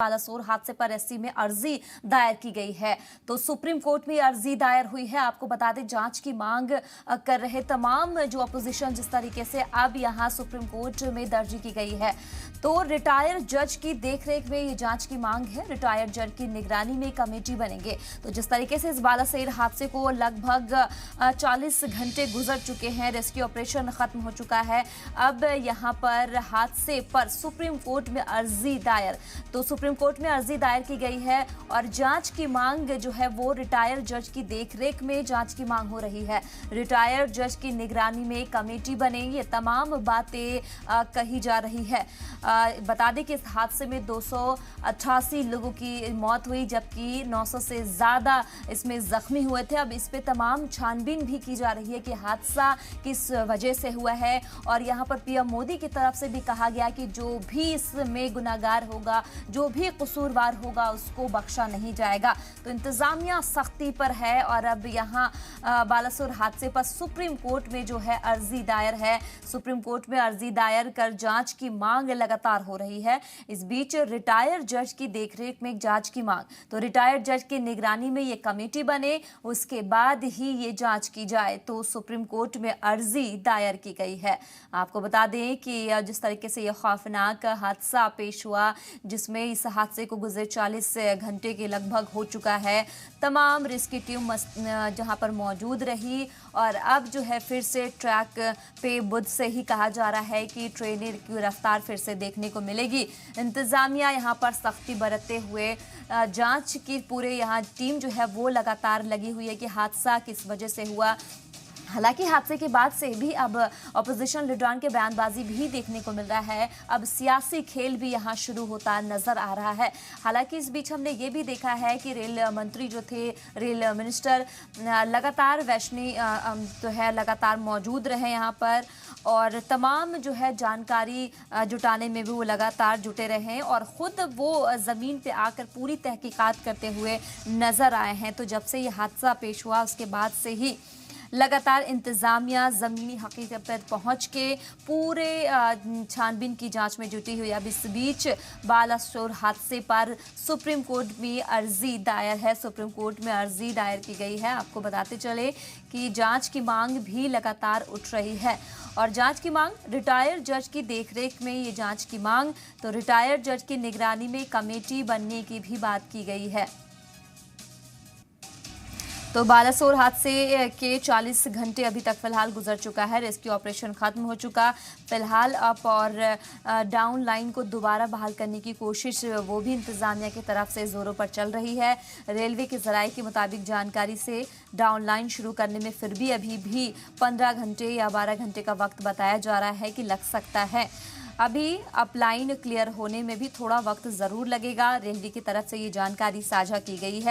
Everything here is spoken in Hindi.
बालासोर हादसे पर एससी में अर्जी दायर की गई है। तो सुप्रीम कोर्ट में अर्जी दायर हुई है। आपको बता दें, जांच की मांग कर रहे तमाम जो अपोजिशन जिस तरीके से अब यहां सुप्रीम कोर्ट में दर्ज की गई है। तो रिटायर्ड जज की देखरेख में ये जांच की मांग है। रिटायर्ड जज की निगरानी में कमेटी बनेंगे। तो जिस तरीके से इस बालासोर हादसे को लगभग 40 घंटे गुजर चुके हैं, रेस्क्यू ऑपरेशन खत्म हो चुका है। अब यहां पर हादसे पर सुप्रीम कोर्ट में अर्जी दायर, तो सुप्रीम कोर्ट में अर्जी दायर की गई है और जांच की मांग जो है वो रिटायर्ड जज की देखरेख में जांच की मांग हो रही है। रिटायर्ड जज की निगरानी में कमेटी बने, ये तमाम बातें कही जा रही है। बता दें कि इस हादसे में 288 लोगों की मौत हुई, जबकि 900 से ज्यादा इसमें जख्मी हुए थे। अब इस पे तमाम छानबीन भी की जा रही है कि हादसा किस वजह से हुआ है। और यहाँ पर पीएम मोदी की तरफ से भी कहा गया कि जो भी इसमें गुनाहगार होगा, जो भी कसूरवार होगा, उसको बख्शा नहीं जाएगा। तो इंतजामिया सख्ती पर है और अब यहाँ बालासोर हादसे पर सुप्रीम कोर्ट में जो है अर्जी दायर है। सुप्रीम कोर्ट में अर्जी दायर कर जांच की मांग लगातार हो रही है। इस बीच रिटायर्ड जज की देखरेख में जांच की मांग, तो रिटायर्ड जज की निगरानी में ये कमेटी बने, उसके बाद ही ये जांच की जाए। तो सुप्रीम कोर्ट में अर्जी दायर की गई है। आपको बता दें कि जिस तरीके से यह खौफनाक हादसा पेश हुआ, जिसमें इस हादसे को गुजरे 40 घंटे के लगभग हो चुका है। तमाम रेस्क्यू टीम जहां पर मौजूद रही और अब जो है फिर से ट्रैक पे बुध से ही कहा जा रहा है कि ट्रेन की रफ्तार फिर से देखने को मिलेगी। इंतजामिया यहां पर सख्ती बरतते हुए जांच की पूरे यहाँ टीम जो है वो लगातार लगी हुई है कि हादसा किस वजह से हुआ। हालांकि हादसे के बाद से भी अब अपोजिशन लीडरान के बयानबाजी भी देखने को मिल रहा है। अब सियासी खेल भी यहां शुरू होता नजर आ रहा है। हालांकि इस बीच हमने ये भी देखा है कि रेल मंत्री जो थे, रेल मिनिस्टर लगातार वैष्णी जो है लगातार मौजूद रहे यहाँ पर और तमाम जो है जानकारी जुटाने में भी वो लगातार जुटे रहे और ख़ुद वो ज़मीन पे आकर पूरी तहकीकात करते हुए नज़र आए हैं। तो जब से ये हादसा पेश हुआ उसके बाद से ही लगातार इंतजामिया ज़मीनी हकीकत पर पहुँच के पूरे छानबीन की जांच में जुटी हुई। अब इस बीच बालासोर हादसे पर सुप्रीम कोर्ट में अर्जी दायर है। सुप्रीम कोर्ट में अर्जी दायर की गई है। आपको बताते चले कि जांच की मांग भी लगातार उठ रही है और जांच की मांग, रिटायर्ड जज की देखरेख में ये जांच की मांग, तो रिटायर्ड जज की निगरानी में कमेटी बनने की भी बात की गई है। तो बालासोर हादसे के 40 घंटे अभी तक फिलहाल गुजर चुका है। रेस्क्यू ऑपरेशन खत्म हो चुका। फिलहाल अप और डाउन लाइन को दोबारा बहाल करने की कोशिश वो भी इंतजामिया की तरफ से जोरों पर चल रही है। रेलवे के जराये के मुताबिक जानकारी से डाउन लाइन शुरू करने में फिर भी अभी भी 15 घंटे या 12 घंटे का वक्त बताया जा रहा है कि लग सकता है। अभी अप लाइन क्लियर होने में भी थोड़ा वक्त ज़रूर लगेगा। रेलवे की तरफ से ये जानकारी साझा की गई है।